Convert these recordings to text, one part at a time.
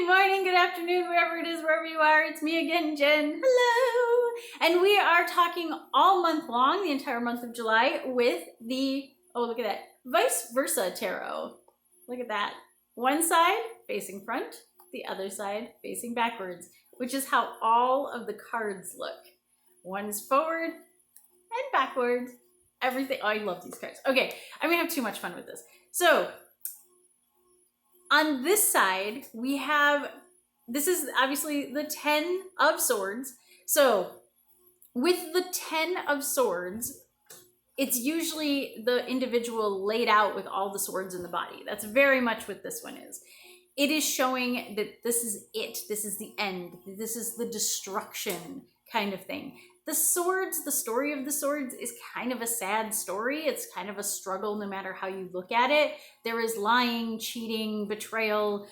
good morning, good afternoon, wherever it is, wherever you are. It's me again, Jen. Hello. And we are talking all month long, the entire month of July, with the, oh, look at that, ViceVersa Tarot. Look at that. One side facing front, the other side facing backwards, which is how all of the cards look. One's forward and backwards. Everything. Oh, I love these cards. Okay, I'm gonna have too much fun with this. So, on this side, we have, this is obviously the 10 of Swords. So, with the 10 of Swords, it's usually the individual laid out with all the swords in the body. That's very much what this one is. It is showing that this is it. This is the end. This is the destruction kind of thing. The swords, the story of the swords is kind of a sad story. It's kind of a struggle no matter how you look at it. There is lying, cheating, betrayal,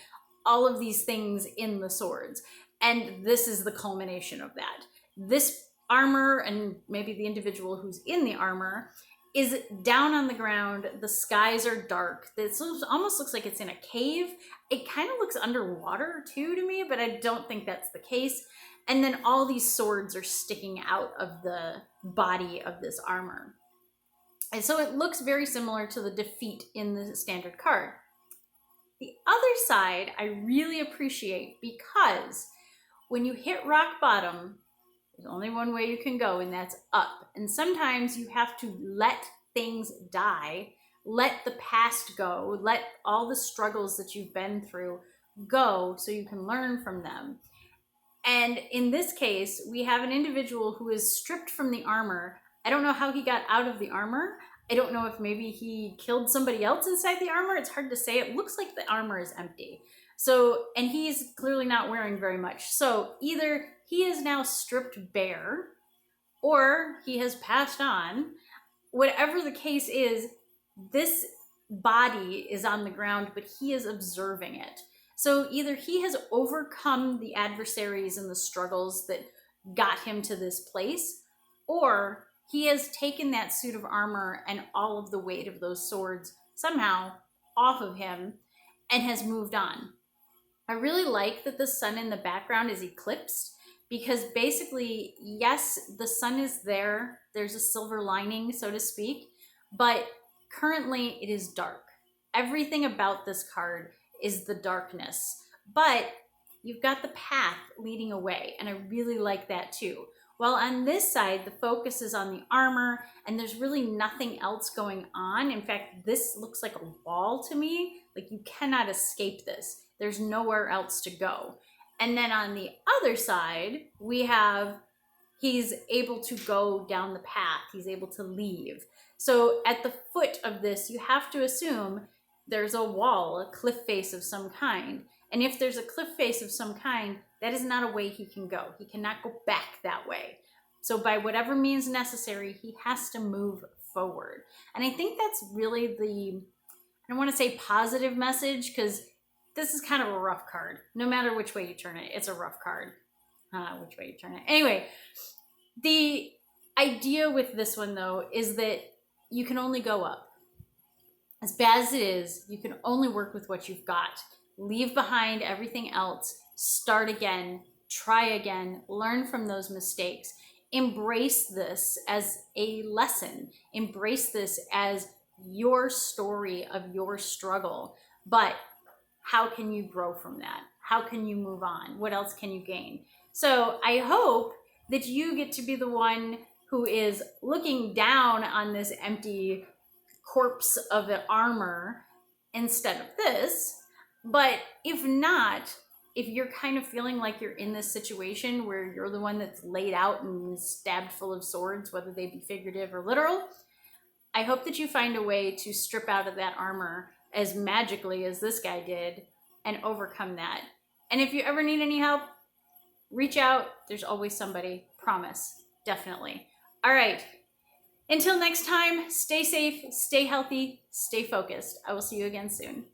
all of these things in the swords. And this is the culmination of that. This armor, and maybe the individual who's in the armor, is down on the ground. The skies are dark. This almost looks like it's in a cave. It kind of looks underwater too to me, but I don't think that's the case. And then all these swords are sticking out of the body of this armor. And so it looks very similar to the defeat in the standard card. The other side I really appreciate, because when you hit rock bottom, there's only one way you can go, and that's up. And sometimes you have to let things die, let the past go, let all the struggles that you've been through go so you can learn from them. And in this case, we have an individual who is stripped from the armor. I don't know how he got out of the armor. I don't know if maybe he killed somebody else inside the armor. It's hard to say. It looks like the armor is empty. So, and he's clearly not wearing very much. So either he is now stripped bare, or he has passed on. Whatever the case is, this body is on the ground, but he is observing it. So either he has overcome the adversaries and the struggles that got him to this place, or he has taken that suit of armor and all of the weight of those swords somehow off of him and has moved on. I really like that the sun in the background is eclipsed, because basically, yes, the sun is there. There's a silver lining, so to speak, but currently it is dark. Everything about this card is the darkness, but you've got the path leading away, and I really like that too. While on this side, the focus is on the armor, and there's really nothing else going on. In fact, this looks like a wall to me. Like, you cannot escape this. There's nowhere else to go. And then on the other side, we have, he's able to go down the path. He's able to leave. So at the foot of this, you have to assume there's a wall, a cliff face of some kind. And if there's a cliff face of some kind, that is not a way he can go. He cannot go back that way. So by whatever means necessary, he has to move forward. And I think that's really the, I don't want to say positive message, because this is kind of a rough card. No matter which way you turn it, it's a rough card. Which way you turn it. Anyway, the idea with this one, though, is that you can only go up. As bad as it is, you can only work with what you've got. Leave behind everything else. Start again. Try again. Learn from those mistakes. Embrace this as a lesson. Embrace this as your story of your struggle. But how can you grow from that? How can you move on? What else can you gain? So I hope that you get to be the one who is looking down on this empty corpse of the armor instead of this. But if not, if you're kind of feeling like you're in this situation where you're the one that's laid out and stabbed full of swords, whether they be figurative or literal, I hope that you find a way to strip out of that armor as magically as this guy did and overcome that. And if you ever need any help, reach out. There's always somebody. Promise. Definitely. All right. Until next time, stay safe, stay healthy, stay focused. I will see you again soon.